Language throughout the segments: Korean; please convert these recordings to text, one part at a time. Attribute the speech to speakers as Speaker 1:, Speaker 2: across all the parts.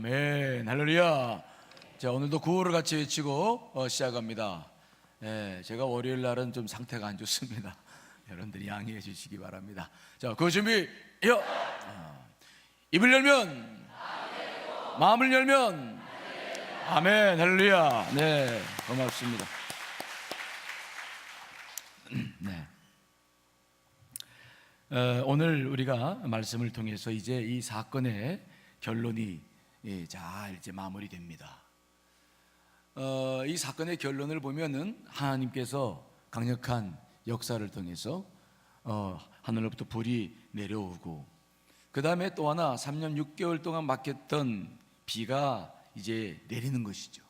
Speaker 1: 아멘. 할렐루야. 자, 오늘도 구호를 같이 외치고 시작합니다. 제가 월요일 날은 좀 상태가 안 좋습니다. 여러분들이 양해해 주시기 바랍니다. 자, 구호 준비. 입을 열면, 마음을 열면, 아멘. 할렐루야. 네, 고맙습니다. 네. 오늘 우리가 말씀을 통해서 이제 이 사건의 결론이 잘 이제 마무리됩니다. 이 사건의 결론을 보면은 하나님께서 강력한 역사를 통해서 하늘로부터 불이 내려오고, 그 다음에 또 하나 3년 6개월 동안 막혔던 비가 이제 내리는 것이죠.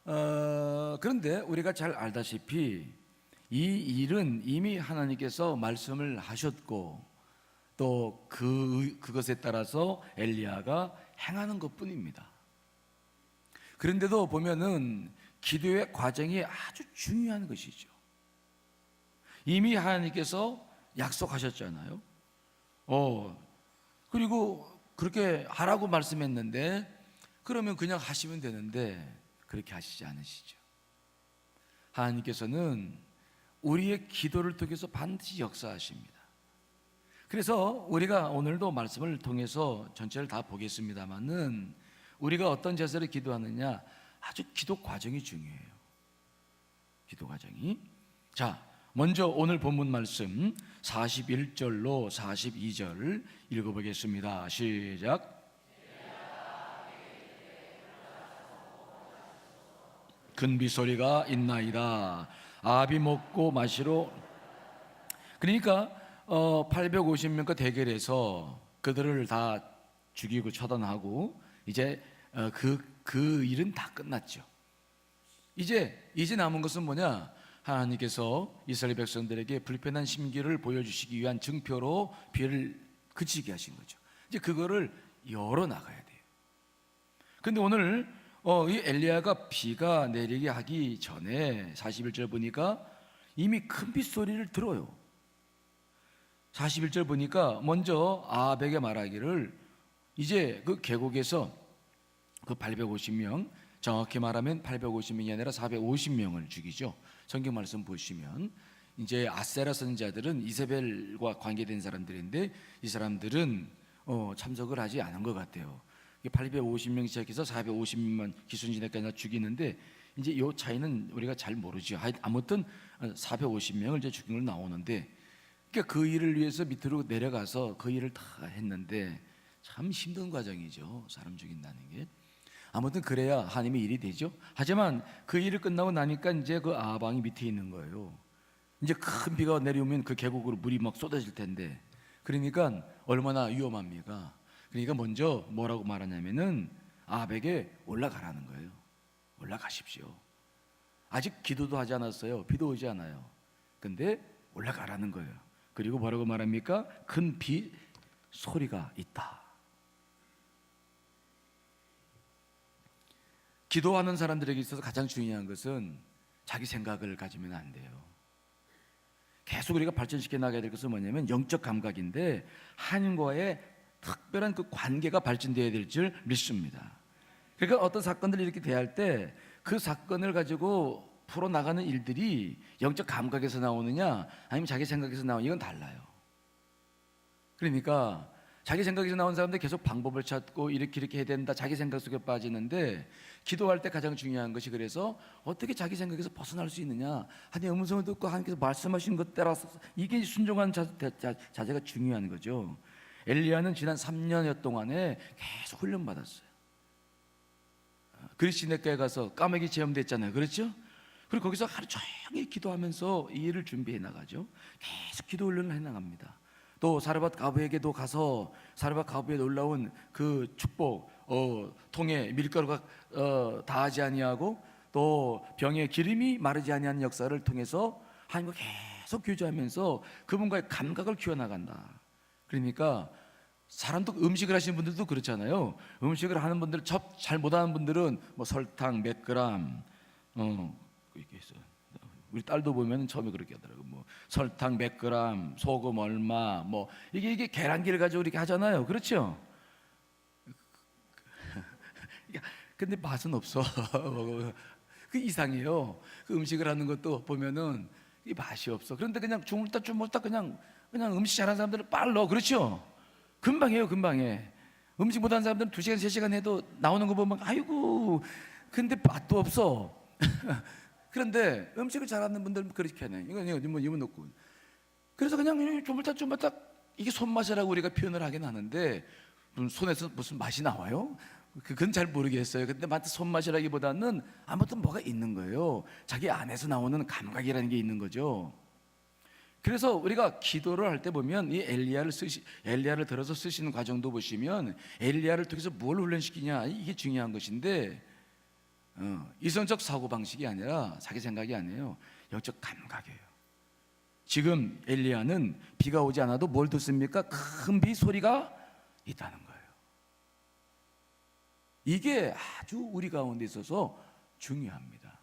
Speaker 1: 그런데 우리가 잘 알다시피 이 일은 이미 하나님께서 말씀을 하셨고 또 그것에 따라서 엘리야가 행하는 것뿐입니다. 그런데도 보면은 기도의 과정이 아주 중요한 것이죠. 이미 하나님께서 약속하셨잖아요. 그리고 그렇게 하라고 말씀했는데 그러면 그냥 하시면 되는데 그렇게 하시지 않으시죠. 하나님께서는 우리의 기도를 통해서 반드시 역사하십니다. 그래서 우리가 오늘도 말씀을 통해서 전체를 다 보겠습니다만은 우리가 어떤 자세로 기도하느냐, 아주 기도 과정이 중요해요. 기도 과정이. 자, 먼저 오늘 본문 말씀 41절로 42절 읽어보겠습니다. 시작. 큰 비소리가 있나이다. 아비 먹고 마시러. 그러니까 850명과 대결해서 그들을 다 죽이고 처단하고 이제 그 일은 다 끝났죠. 이제 남은 것은 뭐냐? 하나님께서 이스라엘 백성들에게 불편한 심기를 보여주시기 위한 증표로 비를 그치게 하신 거죠. 이제 그거를 열어 나가야 돼요. 근데 오늘 이 엘리야가 비가 내리게 하기 전에 41절 보니까 이미 큰 빗소리를 들어요. 41절 보니까 먼저 아합에게 말하기를, 이제 그 계곡에서 그 850명, 정확히 말하면 850명이 아니라 450명을 죽이죠. 성경 말씀 보시면 이제 아세라 선지자들은 이세벨과 관계된 사람들인데 이 사람들은 참석을 하지 않은 것 같아요. 850명 시작해서 450만 기순지내까지 죽이는데 이제 이 차이는 우리가 잘 모르죠. 아무튼 450명을 이제 죽인 걸 나오는데, 그러니까 그 일을 위해서 밑으로 내려가서 그 일을 다 했는데 참 힘든 과정이죠. 사람 죽인다는 게. 아무튼 그래야 하나님의 일이 되죠. 하지만 그 일을 끝나고 나니까 이제 그 아방이 밑에 있는 거예요. 이제 큰 비가 내려오면 그 계곡으로 물이 막 쏟아질 텐데, 그러니까 얼마나 위험합니까? 그러니까 먼저 뭐라고 말하냐면은 아합에게 올라가라는 거예요. 올라가십시오. 아직 기도도 하지 않았어요. 비도 오지 않아요. 근데 올라가라는 거예요. 그리고 뭐라고 말합니까? 큰 비 소리가 있다. 기도하는 사람들에게 있어서 가장 중요한 것은 자기 생각을 가지면 안 돼요. 계속 우리가 발전시켜 나가야 될 것은 뭐냐면 영적 감각인데 하나님과의 특별한 그 관계가 발전되어야 될 줄 믿습니다. 그러니까 어떤 사건들이 이렇게 대할 때 그 사건을 가지고 풀어나가는 일들이 영적 감각에서 나오느냐 아니면 자기 생각에서 나오느냐, 이건 달라요. 그러니까 자기 생각에서 나온 사람들 계속 방법을 찾고 이렇게 해야 된다, 자기 생각 속에 빠지는데, 기도할 때 가장 중요한 것이 그래서 어떻게 자기 생각에서 벗어날 수 있느냐, 하나님의 음성을 듣고 하나님께서 말씀하신 것 따라서 이게 순종한 자세가 중요한 거죠. 엘리야는 지난 3년여 동안에 계속 훈련받았어요. 그리스도인교회에 가서 까마귀 체험됐잖아요. 그렇죠? 그리고 거기서 하루 종일 기도하면서 이 일을 준비해 나가죠. 계속 기도 훈련을 해 나갑니다. 또 사르밧 가부에게도 가서 사르밧 가부에 놀라운 그 축복, 통에 밀가루가 다하지 아니하고 또 병에 기름이 마르지 아니하는 역사를 통해서 하나님과 계속 교제하면서 그분과의 감각을 키워나간다. 그러니까 사람도 음식을 하시는 분들도 그렇잖아요. 음식을 하는 분들, 잘 못하는 분들은 뭐 설탕 몇 그램, 이렇게 있어요. 우리 딸도 보면 처음에 그렇게 하더라고. 뭐 설탕 몇 그램, 소금 얼마, 뭐 이게 계란기를 가지고 이렇게 하잖아요. 그렇죠? 근데 맛은 없어. 그 이상해요. 그 음식을 하는 것도 보면은 이 맛이 없어. 그런데 그냥 주물다 그냥 음식 잘하는 사람들은 빨라. 그렇죠? 금방 해요, 금방 해. 음식 못하는 사람들은 2시간, 3시간 해도 나오는 거 보면 아이고, 근데 맛도 없어. 그런데 음식을 잘하는 분들은 그렇게 하네. 이거 넣고. 그래서 그냥 주물다 이게 손맛이라고 우리가 표현을 하긴 하는데 손에서 무슨 맛이 나와요? 그건 잘 모르겠어요. 근데 마치 손맛이라기보다는 아무튼 뭐가 있는 거예요. 자기 안에서 나오는 감각이라는 게 있는 거죠. 그래서 우리가 기도를 할 때 보면 이 엘리야를 들어서 쓰시는 과정도 보시면 엘리야를 통해서 뭘 훈련시키냐, 이게 중요한 것인데 이성적 사고 방식이 아니라 자기 생각이 아니에요. 영적 감각이에요. 지금 엘리야는 비가 오지 않아도 뭘 듣습니까? 큰 비 소리가 있다는 거예요. 이게 아주 우리 가운데 있어서 중요합니다.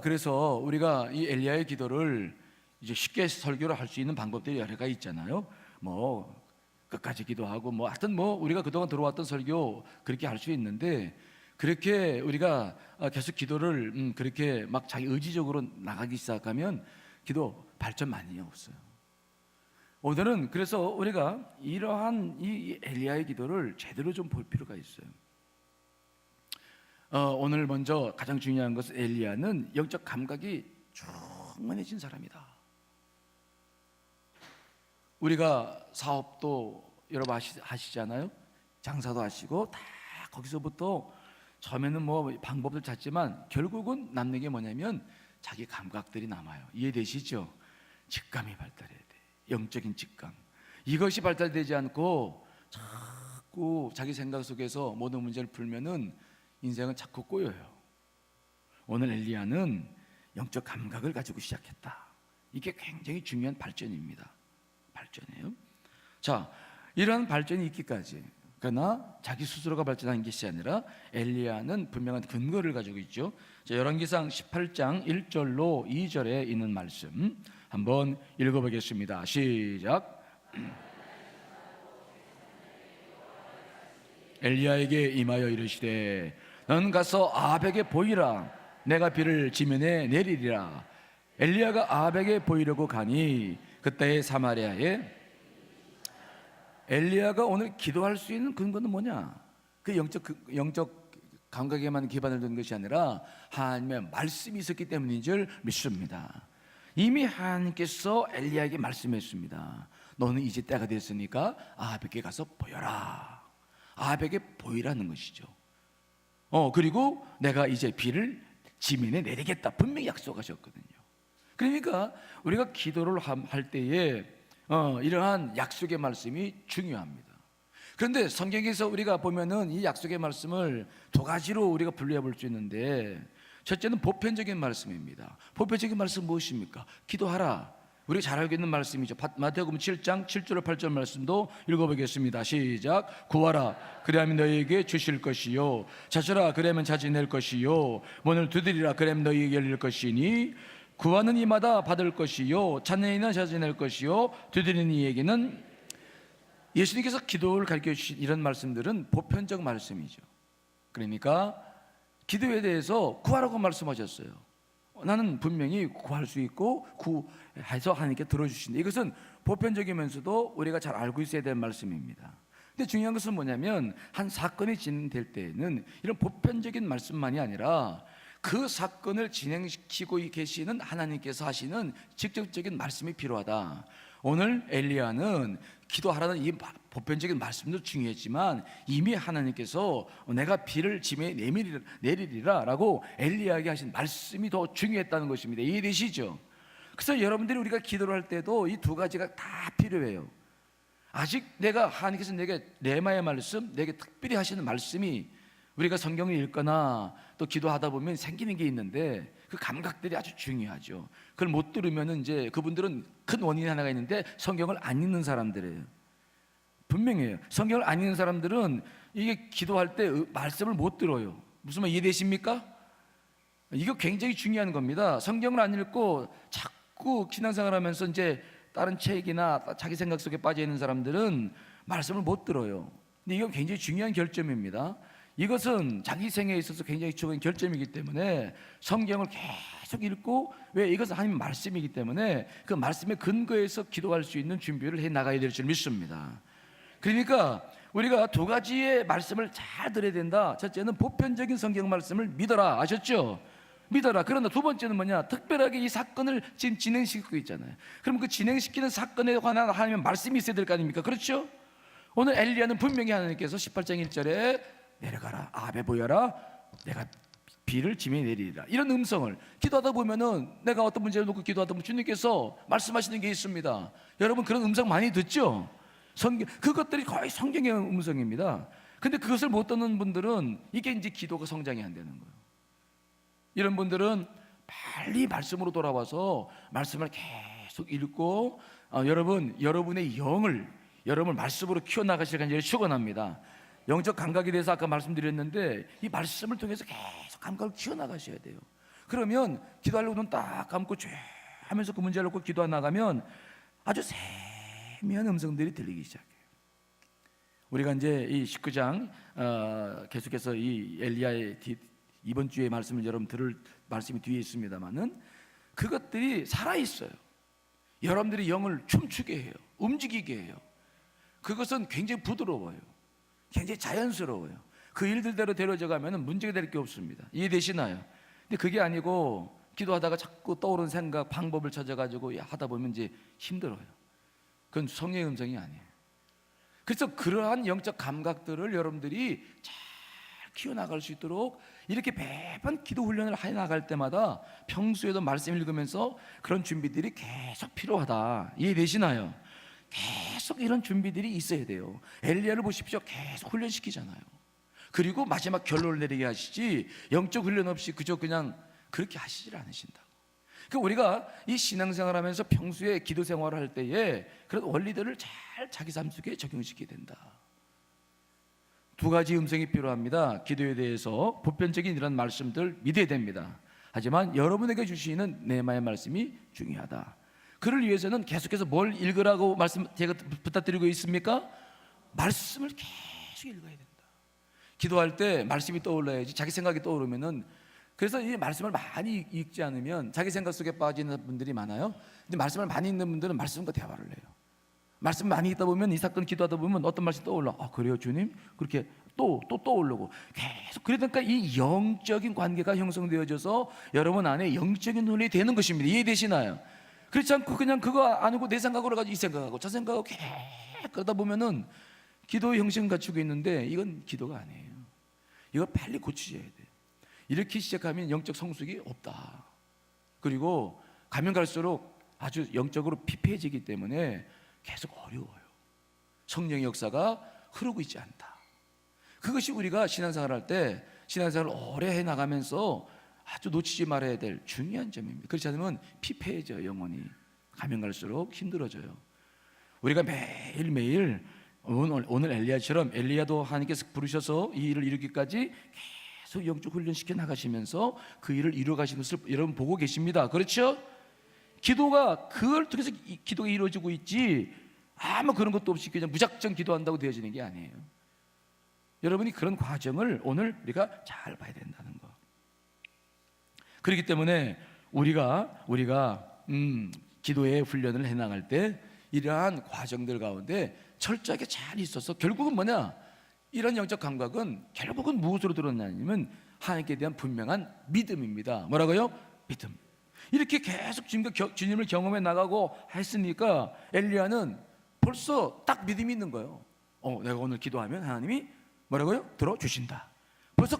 Speaker 1: 그래서 우리가 이 엘리야의 기도를 이제 쉽게 설교를 할 수 있는 방법들이 여러 가지 있잖아요. 뭐 끝까지 기도하고 하여튼 우리가 그동안 들어왔던 설교 그렇게 할 수 있는데, 그렇게 우리가 계속 기도를 그렇게 막 자기 의지적으로 나가기 시작하면 기도 발전 많이 없어요. 오늘은 그래서 우리가 이러한 이 엘리야의 기도를 제대로 좀 볼 필요가 있어요. 오늘 먼저 가장 중요한 것은 엘리야는 영적 감각이 충만해진 사람이다. 우리가 사업도 여러분 하시잖아요. 장사도 하시고 다 거기서부터 처음에는 방법을 찾지만 결국은 남는 게 뭐냐면 자기 감각들이 남아요. 이해되시죠? 직감이 발달해야 돼. 영적인 직감. 이것이 발달되지 않고 자꾸 자기 생각 속에서 모든 문제를 풀면은 인생은 자꾸 꼬여요. 오늘 엘리야는 영적 감각을 가지고 시작했다. 이게 굉장히 중요한 발전입니다. 발전이에요. 자, 이러한 발전이 있기까지, 그러나 자기 스스로가 발전한 것이 아니라 엘리야는 분명한 근거를 가지고 있죠. 자, 열왕기상 18장 1절로 2절에 있는 말씀 한번 읽어보겠습니다. 시작. 엘리야에게 임하여 이르시되 너는 가서 아합에게 보이라. 내가 비를 지면에 내리리라. 엘리야가 아합에게 보이려고 가니 그때 사마리아에, 엘리야가 오늘 기도할 수 있는 근거는 뭐냐? 그 영적 감각에만 기반을 둔 것이 아니라 하나님의 말씀이 있었기 때문인 줄 믿습니다. 이미 하나님께서 엘리야에게 말씀했습니다. 너는 이제 때가 됐으니까 아합에게 가서 보여라. 아합에게 보이라는 것이죠. 그리고 내가 이제 비를 지면에 내리겠다 분명히 약속하셨거든요. 그러니까 우리가 기도를 할 때에 이러한 약속의 말씀이 중요합니다. 그런데 성경에서 우리가 보면은 이 약속의 말씀을 두 가지로 우리가 분류해 볼 수 있는데, 첫째는 보편적인 말씀입니다. 보편적인 말씀 무엇입니까? 기도하라. 우리가 잘 알고 있는 말씀이죠. 마태복음 7장 7절 8절 말씀도 읽어보겠습니다. 시작. 구하라 그리하면 너희에게 주실 것이요, 찾으라 그리하면 찾아낼 것이요, 문을 두드리라 그리하면 너희에게 열릴 것이니 구하는 이마다 받을 것이요, 찾는 이는 찾아낼 것이요, 두드리는 이에게는. 예수님께서 기도를 가르쳐 주신 이런 말씀들은 보편적 말씀이죠. 그러니까 기도에 대해서 구하라고 말씀하셨어요. 나는 분명히 구할 수 있고 구해서 하나님께 들어주신다. 이것은 보편적이면서도 우리가 잘 알고 있어야 될 말씀입니다. 근데 중요한 것은 뭐냐면 한 사건이 진행될 때에는 이런 보편적인 말씀만이 아니라 그 사건을 진행시키고 계시는 하나님께서 하시는 직접적인 말씀이 필요하다. 오늘 엘리야는 기도하라는 이 보편적인 말씀도 중요했지만 이미 하나님께서 내가 비를 지면에 내리리라 라고 엘리야에게 하신 말씀이 더 중요했다는 것입니다. 이해되시죠? 그래서 여러분들이 우리가 기도를 할 때도 이 두 가지가 다 필요해요. 아직 하나님께서 내게 레마의 말씀, 내게 특별히 하시는 말씀이, 우리가 성경을 읽거나 또 기도하다 보면 생기는 게 있는데 그 감각들이 아주 중요하죠. 그걸 못 들으면 이제 그분들은 큰 원인이 하나가 있는데 성경을 안 읽는 사람들이에요. 분명해요. 성경을 안 읽는 사람들은 이게 기도할 때 말씀을 못 들어요. 무슨 말 이해되십니까? 이거 굉장히 중요한 겁니다. 성경을 안 읽고 자꾸 신앙생활 하면서 이제 다른 책이나 자기 생각 속에 빠져 있는 사람들은 말씀을 못 들어요. 근데 이건 굉장히 중요한 결점입니다. 이것은 자기 생애에 있어서 굉장히 중요한 결점이기 때문에 성경을 계속 읽고, 왜 이것은 하나님 말씀이기 때문에 그 말씀에 근거해서 기도할 수 있는 준비를 해 나가야 될 줄 믿습니다. 그러니까 우리가 두 가지의 말씀을 잘 들어야 된다. 첫째는 보편적인 성경 말씀을 믿어라, 아셨죠? 믿어라. 그러나 두 번째는 뭐냐? 특별하게 이 사건을 지금 진행시키고 있잖아요. 그럼 그 진행시키는 사건에 관한 하나님의 말씀이 있어야 될 거 아닙니까? 그렇죠? 오늘 엘리야는 분명히 하나님께서 18장 1절에 내려가라, 아합에 보여라, 내가 비를 짐에 내리리라, 이런 음성을 기도하다 보면은, 내가 어떤 문제를 놓고 기도하다 보면 주님께서 말씀하시는 게 있습니다. 여러분 그런 음성 많이 듣죠? 그것들이 거의 성경의 음성입니다. 근데 그것을 못 듣는 분들은 이게 이제 기도가 성장이 안 되는 거예요. 이런 분들은 빨리 말씀으로 돌아와서 말씀을 계속 읽고, 여러분의 영을 말씀으로 키워나가실 간절히 축원합니다. 영적 감각에 대해서 아까 말씀드렸는데, 이 말씀을 통해서 계속 감각을 키워나가셔야 돼요. 그러면 기도하려고 눈 딱 감고 쫙 하면서 그 문제를 놓고 기도하 나가면 아주 세미한 음성들이 들리기 시작해요. 우리가 이제 이 19장 계속해서 이 엘리야의 이번 주에 말씀을 여러분 들을 말씀이 뒤에 있습니다만은, 그것들이 살아있어요. 여러분들이 영을 춤추게 해요. 움직이게 해요. 그것은 굉장히 부드러워요. 굉장히 자연스러워요. 그 일들대로 데려져 가면 문제가 될 게 없습니다. 이해되시나요? 근데 그게 아니고 기도하다가 자꾸 떠오르는 생각, 방법을 찾아가지고 하다 보면 이제 힘들어요. 그건 성령의 음성이 아니에요. 그래서 그러한 영적 감각들을 여러분들이 잘 키워나갈 수 있도록 이렇게 매번 기도 훈련을 해 나갈 때마다 평소에도 말씀 읽으면서 그런 준비들이 계속 필요하다. 이해되시나요? 계속 이런 준비들이 있어야 돼요. 엘리야를 보십시오. 계속 훈련시키잖아요. 그리고 마지막 결론을 내리게 하시지, 영적 훈련 없이 그냥 그렇게 하시질 않으신다고. 그러니까 우리가 이 신앙생활 하면서 평소에 기도 생활을 할 때에 그런 원리들을 잘 자기 삶 속에 적용시켜야 된다. 두 가지 음성이 필요합니다. 기도에 대해서 보편적인 이런 말씀들 믿어야 됩니다. 하지만 여러분에게 주시는 네마의 말씀이 중요하다. 그를 위해서는 계속해서 뭘 읽으라고 제가 부탁드리고 있습니까? 말씀을 계속 읽어야 된다. 기도할 때 말씀이 떠올라야지. 자기 생각이 떠오르면은, 그래서 이 말씀을 많이 읽지 않으면 자기 생각 속에 빠지는 분들이 많아요. 근데 말씀을 많이 읽는 분들은 말씀과 대화를 해요. 말씀 많이 읽다 보면, 이 사건 기도하다 보면 어떤 말씀이 떠올라. 아, 그래요 주님? 그렇게 또 떠오르고 계속. 그러니까 이 영적인 관계가 형성되어져서 여러분 안에 영적인 논리 되는 것입니다. 이해되시나요? 그렇지 않고 그냥 그거 아니고 내 생각으로 가지고 이 생각하고 저 생각하고 계속 그러다 보면은 기도의 형식은 갖추고 있는데 이건 기도가 아니에요. 이거 빨리 고치셔야 돼요. 이렇게 시작하면 영적 성숙이 없다. 그리고 가면 갈수록 아주 영적으로 피폐해지기 때문에 계속 어려워요. 성령의 역사가 흐르고 있지 않다. 그것이 우리가 신앙생활 할 때, 신앙생활을 오래 해나가면서 아주 놓치지 말아야 될 중요한 점입니다. 그렇지 않으면 피폐해져요. 영혼이 가면 갈수록 힘들어져요. 우리가 매일매일 오늘 엘리야처럼, 엘리야도 하나님께서 부르셔서 이 일을 이루기까지 계속 영적 훈련시켜 나가시면서 그 일을 이루어가시는 것을 여러분 보고 계십니다. 그렇죠? 기도가 그걸 통해서 기도가 이루어지고 있지, 아무 그런 것도 없이 그냥 무작정 기도한다고 되어지는 게 아니에요. 여러분이 그런 과정을 오늘 우리가 잘 봐야 된다는 거. 그렇기 때문에 우리가 기도의 훈련을 해나갈 때 이러한 과정들 가운데 철저하게 잘 있어서, 결국은 뭐냐, 이런 영적 감각은 결국은 무엇으로 드러나냐면 하나님께 대한 분명한 믿음입니다. 뭐라고요? 믿음. 이렇게 계속 주님을 경험해 나가고 했으니까 엘리야는 벌써 딱 믿음이 있는 거예요. 내가 오늘 기도하면 하나님이 뭐라고요? 들어주신다. 벌써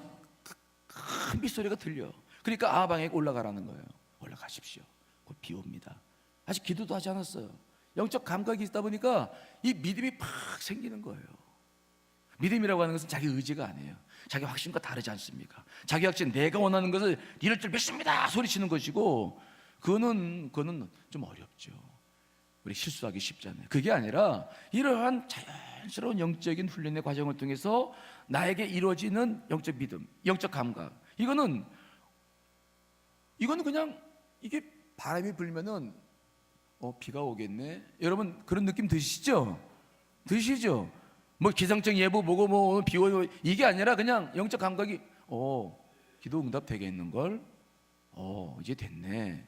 Speaker 1: 큰 빗소리가 들려. 그러니까 아방에 올라가라는 거예요. 올라가십시오. 곧 비 옵니다. 아직 기도도 하지 않았어요. 영적 감각이 있다 보니까 이 믿음이 팍 생기는 거예요. 믿음이라고 하는 것은 자기 의지가 아니에요. 자기 확신과 다르지 않습니까? 자기 확신, 내가 원하는 것을 이럴 줄 믿습니다 소리치는 것이고, 그거는 좀 어렵죠. 우리 실수하기 쉽잖아요. 그게 아니라 이러한 자연스러운 영적인 훈련의 과정을 통해서 나에게 이루어지는 영적 믿음, 영적 감각, 이거는 그냥 이게 바람이 불면은 비가 오겠네. 여러분 그런 느낌 드시죠? 드시죠? 뭐 기상청 예보 보고 뭐 비오 이게 아니라 그냥 영적 감각이 기도 응답 되겠는걸? 이제 됐네.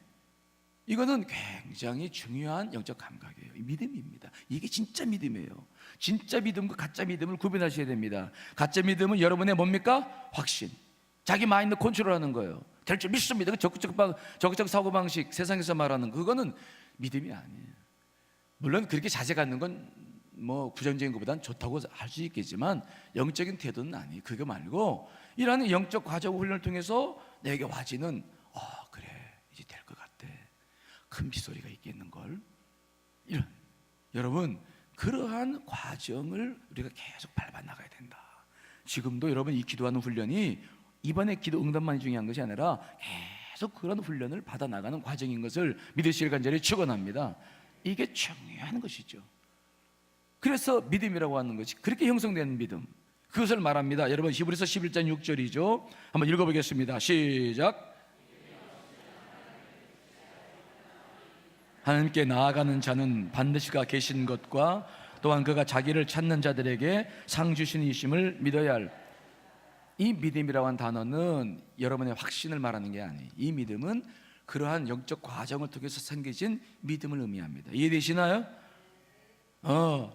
Speaker 1: 이거는 굉장히 중요한 영적 감각이에요. 믿음입니다. 이게 진짜 믿음이에요. 진짜 믿음과 가짜 믿음을 구분하셔야 됩니다. 가짜 믿음은 여러분의 뭡니까? 확신, 자기 마인드 컨트롤하는 거예요. 될 줄 믿습니다. 그 적극적 사고방식, 세상에서 말하는 그거는 믿음이 아니에요. 물론 그렇게 자세 갖는 건 뭐 부정적인 것보다는 좋다고 할 수 있겠지만 영적인 태도는 아니에요. 그거 말고 이러한 영적 과정 훈련을 통해서 내게 와지는 그래 이제 될 것 같아. 큰 빗소리가 있겠는걸. 이런 여러분 그러한 과정을 우리가 계속 밟아 나가야 된다. 지금도 여러분 이 기도하는 훈련이 이번에 기도 응답만이 중요한 것이 아니라 계속 그런 훈련을 받아 나가는 과정인 것을 믿으시길 간절히 축원합니다. 이게 중요한 것이죠. 그래서 믿음이라고 하는 것이 그렇게 형성되는 믿음, 그것을 말합니다. 여러분 히브리서 11장 6절이죠. 한번 읽어보겠습니다. 시작. 하나님께 나아가는 자는 반드시 그가 계신 것과 또한 그가 자기를 찾는 자들에게 상 주시는 이심을 믿어야 할. 이 믿음이라고 하는 단어는 여러분의 확신을 말하는 게 아니에요. 이 믿음은 그러한 영적 과정을 통해서 생겨진 믿음을 의미합니다. 이해되시나요?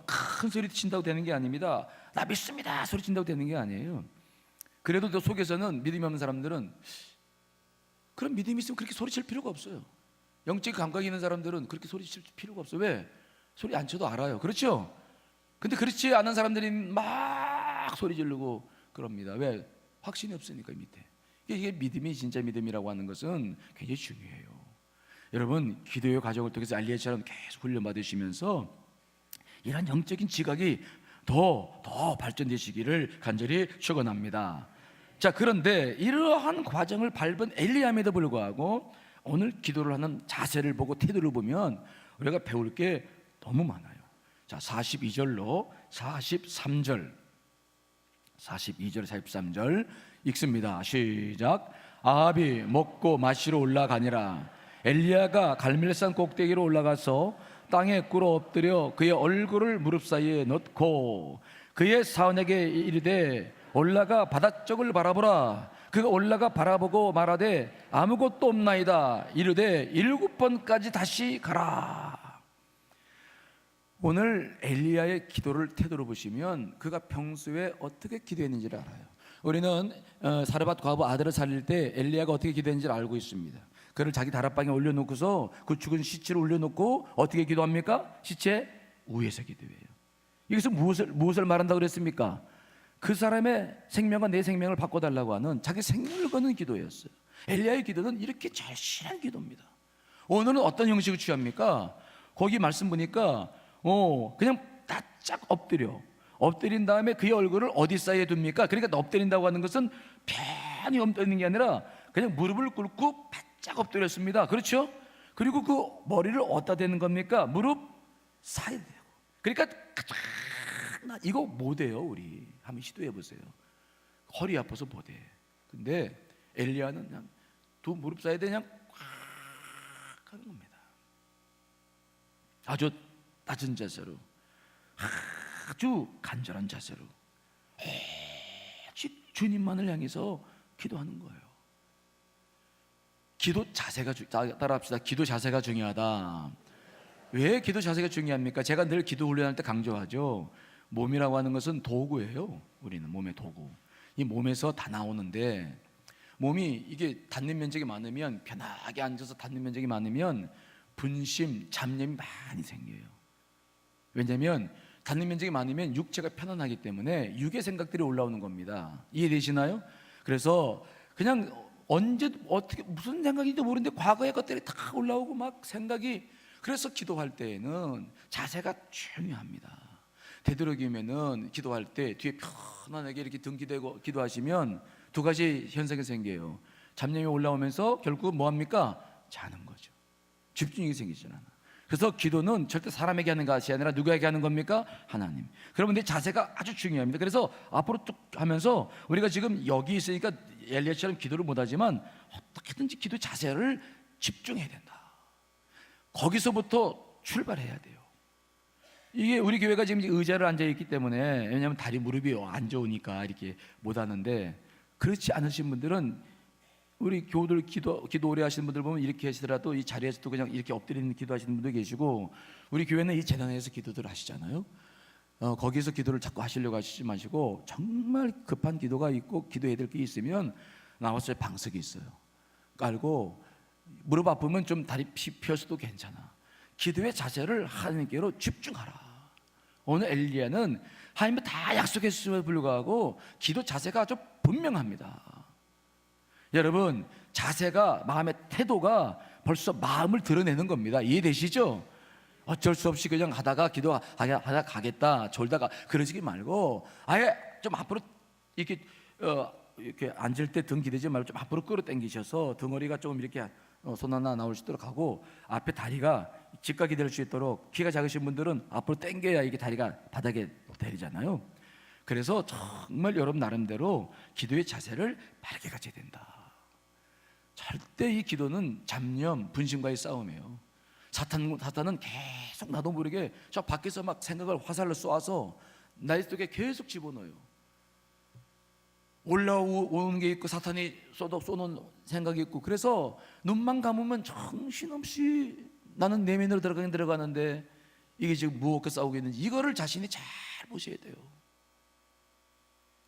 Speaker 1: 큰 소리 친다고 되는 게 아닙니다. 나 믿습니다 소리 친다고 되는 게 아니에요. 그래도 그 속에서는 믿음이 없는 사람들은 그런 믿음이 있으면 그렇게 소리칠 필요가 없어요. 영적 감각이 있는 사람들은 그렇게 소리칠 필요가 없어요. 왜? 소리 안 쳐도 알아요. 그렇죠? 근데 그렇지 않은 사람들이 막 소리 지르고 그럽니다. 왜? 확신이 없으니까 밑에. 이게 믿음이 진짜 믿음이라고 하는 것은 굉장히 중요해요. 여러분 기도의 과정을 통해서 알리야처럼 계속 훈련받으시면서 이런 영적인 지각이 더 발전되시기를 간절히 축원합니다. 자, 그런데 이러한 과정을 밟은 엘리야임에도 불구하고 오늘 기도를 하는 자세를 보고 태도를 보면 우리가 배울 게 너무 많아요. 자, 42절로 43절 43절 읽습니다. 시작. 아합이 먹고 마시러 올라가니라. 엘리야가 갈멜산 꼭대기로 올라가서 땅에 꿇어 엎드려 그의 얼굴을 무릎 사이에 넣고 그의 사원에게 이르되 올라가 바닷쪽을 바라보라. 그가 올라가 바라보고 말하되 아무것도 없나이다. 이르되 7번까지 다시 가라. 오늘 엘리야의 기도를 태도로 보시면 그가 평소에 어떻게 기도했는지를 알아요. 우리는 사르밧 과부 아들을 살릴 때 엘리야가 어떻게 기도했는지를 알고 있습니다. 그를 자기 다락방에 올려놓고서 그 죽은 시체를 올려놓고 어떻게 기도합니까? 시체 위에서 기도해요. 여기서 무엇을 말한다고 그랬습니까? 그 사람의 생명과 내 생명을 바꿔달라고 하는 자기 생명을 거는 기도였어요. 엘리야의 기도는 이렇게 절실한 기도입니다. 오늘은 어떤 형식을 취합니까? 거기 말씀 보니까 그냥 바짝 엎드린 다음에 그의 얼굴을 어디 사이에 둡니까? 그러니까 엎드린다고 하는 것은 편히 엎드리는 게 아니라 그냥 무릎을 꿇고 바짝 엎드렸습니다. 그렇죠? 그리고 그 머리를 어디다 대는 겁니까? 무릎 사이에 대고. 그러니까 이거 못해요. 우리 한번 시도해 보세요. 허리 아파서 못해. 근데 엘리야는 그냥 두 무릎 사이에 그냥 꽉 하는 겁니다. 아주 낮은 자세로, 아주 간절한 자세로 오직 주님만을 향해서 기도하는 거예요. 기도 자세가 따라합시다. 기도 자세가 중요하다. 왜 기도 자세가 중요합니까? 제가 늘 기도 훈련할 때 강조하죠. 몸이라고 하는 것은 도구예요. 우리는 몸의 도구. 이 몸에서 다 나오는데 몸이 이게 닿는 면적이 많으면 편하게 앉아서 닿는 면적이 많으면 분심, 잡념이 많이 생겨요. 왜냐하면 닿는 면적이 많으면 육체가 편안하기 때문에 육의 생각들이 올라오는 겁니다. 이해되시나요? 그래서 그냥 언제 어떻게 무슨 생각인지 모르는데 과거의 것들이 다 올라오고 막 생각이. 그래서 기도할 때에는 자세가 중요합니다. 되도록이면은 기도할 때 뒤에 편안하게 이렇게 등기대고 기도하시면 두 가지 현상이 생겨요. 잡념이 올라오면서 결국 뭐 합니까? 자는 거죠. 집중력이 생기지 않아. 그래서 기도는 절대 사람에게 하는 것이 아니라 누구에게 하는 겁니까? 하나님. 그러면 내 자세가 아주 중요합니다. 그래서 앞으로 쭉 하면서 우리가 지금 여기 있으니까 엘리야처럼 기도를 못하지만 어떻게든지 기도 자세를 집중해야 된다. 거기서부터 출발해야 돼요. 이게 우리 교회가 지금 의자를 앉아 있기 때문에, 왜냐하면 다리 무릎이 안 좋으니까 이렇게 못 하는데, 그렇지 않으신 분들은 우리 교우들 기도 오래 하시는 분들 보면 이렇게 하시더라도 이 자리에서도 그냥 이렇게 엎드리는 기도하시는 분도 계시고, 우리 교회는 이 재단에서 기도들 하시잖아요. 거기서 기도를 자꾸 하시려고 하시지 마시고, 정말 급한 기도가 있고 기도해야 될 게 있으면 나와서 방석이 있어요. 깔고 무릎 아프면 좀 다리 펴서도 괜찮아. 기도의 자세를 하나님께로 집중하라. 오늘 엘리야는 하나님이 다 약속했음에도 불구하고 기도 자세가 아주 분명합니다. 여러분, 자세가, 마음의 태도가 벌써 마음을 드러내는 겁니다. 이해되시죠? 어쩔 수 없이 그냥 하다가 기도하다 가겠다 졸다가 그러시기 말고, 아예 좀 앞으로 이렇게 이렇게 앉을 때 등 기대지 말고 좀 앞으로 끌어당기셔서 등허리가 조금 이렇게 손 하나 나올 수 있도록 하고, 앞에 다리가 직각이 될 수 있도록, 키가 작으신 분들은 앞으로 당겨야 이게 다리가 바닥에 대리잖아요. 그래서 정말 여러분 나름대로 기도의 자세를 바르게 가져야 된다. 절대 이 기도는 잡념, 분심과의 싸움이에요. 사탄은 계속 나도 모르게 저 밖에서 막 생각을 화살로 쏘아서 나의 속에 계속 집어넣어요. 올라오는 게 있고 사탄이 쏘는 생각이 있고, 그래서 눈만 감으면 정신없이 나는 내면으로 들어가는데 이게 지금 무엇과 싸우고 있는지, 이거를 자신이 잘 보셔야 돼요.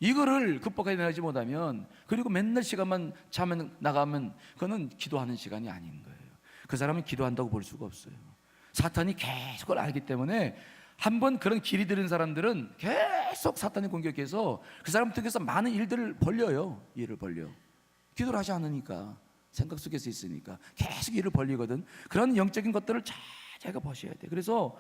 Speaker 1: 이거를 극복해내지 못하면, 그리고 맨날 시간만 자면 나가면 그거는 기도하는 시간이 아닌 거예요. 그 사람은 기도한다고 볼 수가 없어요. 사탄이 계속 그걸 알기 때문에, 한번 그런 길이 들은 사람들은 계속 사탄이 공격해서 그 사람 통해서 많은 일들을 벌려요. 일을 벌려. 기도를 하지 않으니까, 생각 속에서 있으니까 계속 일을 벌리거든. 그런 영적인 것들을 자기가 보셔야 돼. 그래서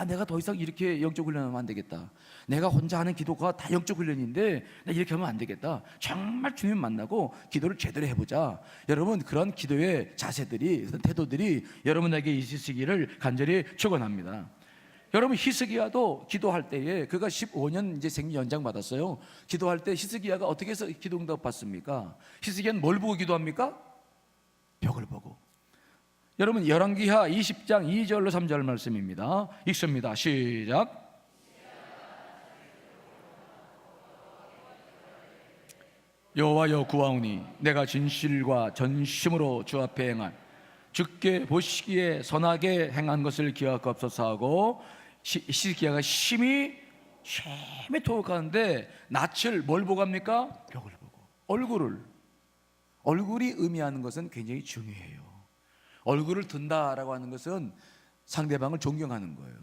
Speaker 1: 내가 더 이상 이렇게 영적 훈련하면 안 되겠다. 내가 혼자 하는 기도가 다 영적 훈련인데 나 이렇게 하면 안 되겠다. 정말 주님 만나고 기도를 제대로 해보자. 여러분, 그런 기도의 자세들이, 그런 태도들이 여러분에게 있으시기를 간절히 축원합니다. 여러분, 히스기야도 기도할 때에 그가 15년 이제 생리 연장 받았어요. 기도할 때 히스기야가 어떻게 해서 기도 응답 받습니까? 히스기야는 뭘 보고 기도합니까? 벽을 보고. 여러분, 열왕기하 20장 2절로 3절 말씀입니다. 읽습니다. 시작. 여호와여 구하오니 내가 진실과 전심으로 주 앞에 행한, 주께 보시기에 선하게 행한 것을 기억하옵소서 하고, 히스기야가 심히 토곡하는데 낯을 뭘 보고 합니까? 벽을 보고. 얼굴이 의미하는 것은 굉장히 중요해요. 얼굴을 든다라고 하는 것은 상대방을 존경하는 거예요.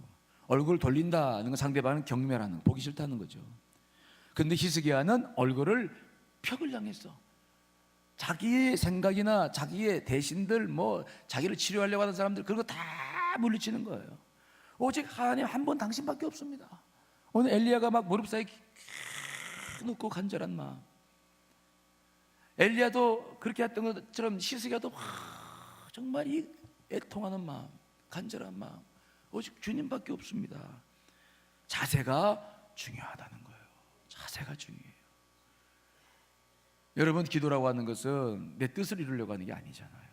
Speaker 1: 얼굴을 돌린다는 건 상대방을 경멸하는, 보기 싫다는 거죠. 그런데 히스기야는 얼굴을 벽을 향했어. 자기의 생각이나 자기의 대신들, 자기를 치료하려고 하는 사람들, 그런 거 다 물리치는 거예요. 오직 하나님 한 분 당신밖에 없습니다. 오늘 엘리야가 막 무릎 사이에 놓고 간절한 마음, 엘리야도 그렇게 했던 것처럼 히스기야도 정말 이 애통하는 마음, 간절한 마음, 오직 주님밖에 없습니다. 자세가 중요하다는 거예요. 자세가 중요해요. 여러분, 기도라고 하는 것은 내 뜻을 이루려고 하는 게 아니잖아요.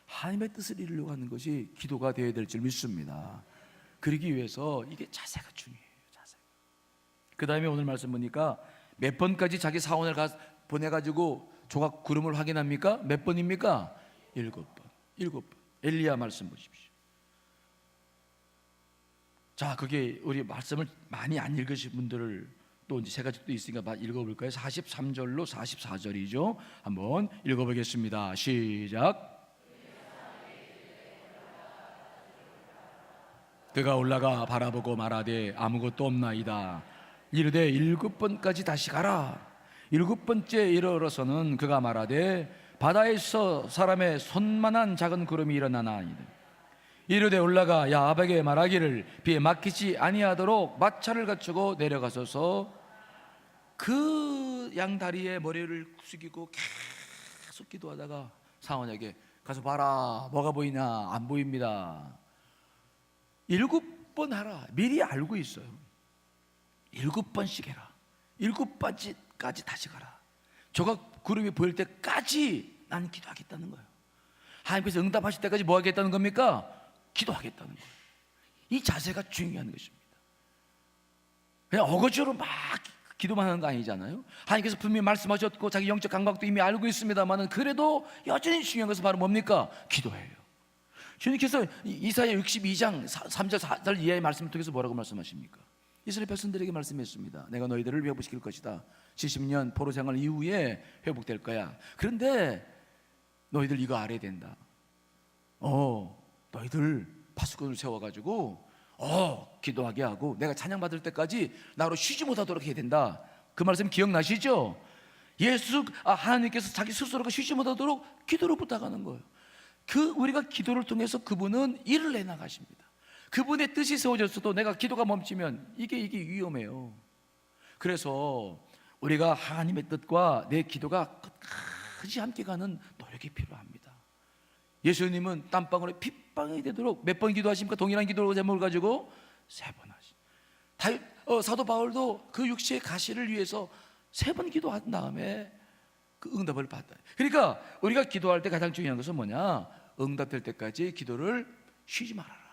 Speaker 1: 하나님의 뜻을 이루려고 하는 것이 기도가 되어야 될 줄 믿습니다. 그러기 위해서 이게 자세가 중요해요. 자세. 그 다음에 오늘 말씀 보니까 몇 번까지 자기 사원을 보내가지고 조각 구름을 확인합니까? 몇 번입니까? 7번. 엘리야 말씀 보십시오. 자, 그게 우리 말씀을 많이 안 읽으신 분들을 또 이제 세 가지 또 있으니까 읽어볼까요? 43절로 44절이죠. 한번 읽어보겠습니다. 시작. 그가 올라가 바라보고 말하되 아무것도 없나이다. 이르되 7번까지 다시 가라. 7번째 이르러서는 그가 말하되 바다에서 사람의 손만한 작은 구름이 일어나나이다. 이르되 올라가 야합에게 말하기를 비에 막히지 아니하도록 마차를 갖추고 내려가소서. 그 양다리에 머리를 숙이고 계속 기도하다가 사원에게 가서 봐라, 뭐가 보이냐? 안 보입니다. 7번 하라. 미리 알고 있어요. 7번씩 해라. 7번까지 다시 가라. 조각 구름이 보일 때까지 나는 기도하겠다는 거예요. 하나님께서 응답하실 때까지 뭐 하겠다는 겁니까? 기도하겠다는 거예요. 이 자세가 중요한 것입니다. 그냥 어거지로 막 기도만 하는 거 아니잖아요. 하나님께서 분명히 말씀하셨고 자기 영적 감각도 이미 알고 있습니다만은 그래도 여전히 중요한 것은 바로 뭡니까? 기도예요. 주님께서 이사야 62장 3절 4절 이하의 말씀을 통해서 뭐라고 말씀하십니까? 이스라엘 백성들에게 말씀했습니다. 내가 너희들을 회복시킬 것이다. 70년 포로 생활 이후에 회복될 거야. 그런데 너희들 이거 알아야 된다. 너희들 파수꾼을 세워가지고 기도하게 하고 내가 찬양받을 때까지 나로 쉬지 못하도록 해야 된다. 그 말씀 기억나시죠? 하나님께서 자기 스스로가 쉬지 못하도록 기도를 부탁하는 거예요. 우리가 기도를 통해서 그분은 일을 해나가십니다. 그분의 뜻이 세워졌어도 내가 기도가 멈추면 이게 위험해요. 그래서 우리가 하나님의 뜻과 내 기도가 끝까지 함께 가는 노력이 필요합니다. 예수님은 땀방울에 핏방울이 되도록 몇 번 기도하십니까? 동일한 기도 제목을 가지고 3번 하십니다. 사도 바울도 그 육체의 가시를 위해서 3번 기도한 다음에 그 응답을 받아요. 그러니까 우리가 기도할 때 가장 중요한 것은 뭐냐? 응답될 때까지 기도를 쉬지 말아라.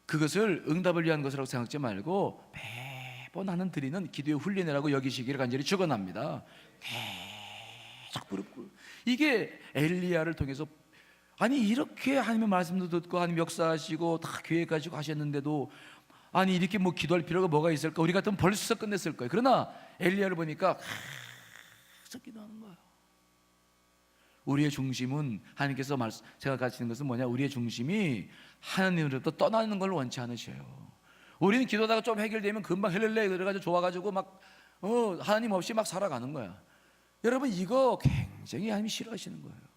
Speaker 1: 그것을 응답을 위한 것이라고 생각하지 말고 매번 하는 드리는 기도의 훈련이라고 여기시기를 간절히 축원합니다. 계속 부르고 이게 엘리야를 통해서 이렇게 하나님의 말씀도 듣고 하나님 역사하시고 다 계획 가지고 하셨는데도 이렇게 기도할 필요가 뭐가 있을까? 우리 같으면 벌써 끝냈을 거예요. 그러나 엘리야를 보니까 계속 기도하는 거예요. 우리의 중심은 하나님께서 생각하시는 것은 뭐냐? 우리의 중심이 하나님으로부터 떠나는 걸 원치 않으셔요. 우리는 기도하다가 좀 해결되면 금방 헬렐레 그래가지고 좋아가지고 하나님 없이 막 살아가는 거야. 여러분 이거 굉장히 하나님이 싫어하시는 거예요.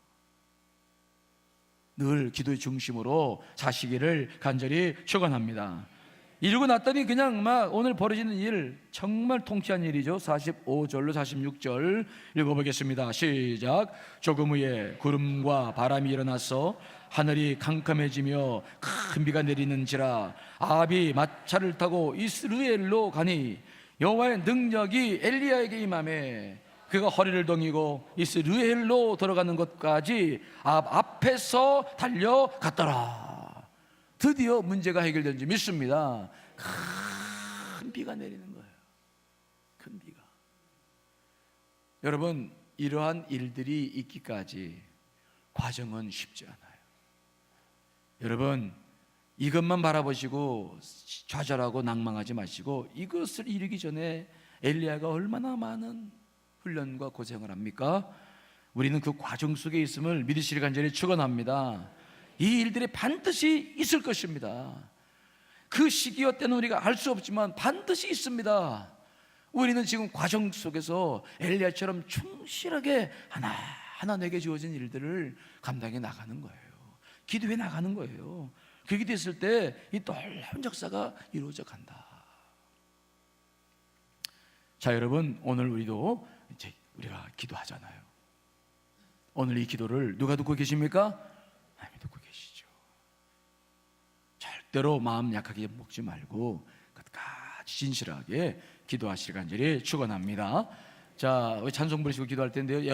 Speaker 1: 늘 기도의 중심으로 사시기를 간절히 축원합니다. 이러고 났더니 그냥 오늘 벌어지는 일 정말 통쾌한 일이죠. 45절로 46절 읽어보겠습니다. 시작. 조금 후에 구름과 바람이 일어나서 하늘이 캄캄해지며 큰 비가 내리는지라 아합이 마차를 타고 이스라엘로 가니 여호와의 능력이 엘리야에게 임하매 그가 허리를 동이고 이스라엘로 들어가는 것까지 앞에서 달려갔더라. 드디어 문제가 해결된 줄 믿습니다. 큰 비가 내리는 거예요. 큰 비가. 여러분 이러한 일들이 있기까지 과정은 쉽지 않아요. 여러분 이것만 바라보시고 좌절하고 낭망하지 마시고 이것을 이루기 전에 엘리야가 얼마나 많은 훈련과 고생을 합니까? 우리는 그 과정 속에 있음을 믿으시길 간절히 축원합니다. 이 일들이 반드시 있을 것입니다. 그 시기와 때는 우리가 알 수 없지만 반드시 있습니다. 우리는 지금 과정 속에서 엘리야처럼 충실하게 하나하나 내게 주어진 일들을 감당해 나가는 거예요. 기도해 나가는 거예요. 그렇게 됐을 때 이 놀라운 역사가 이루어져 간다. 자 여러분 오늘 우리도 이제 우리가 기도하잖아요. 오늘 이 기도를 누가 듣고 계십니까? 하나님이 듣고 계시죠. 절대로 마음 약하게 먹지 말고 끝까지 진실하게 기도하시길 간절히 축원합니다. 자, 우리 찬송 부르시고 기도할 텐데요.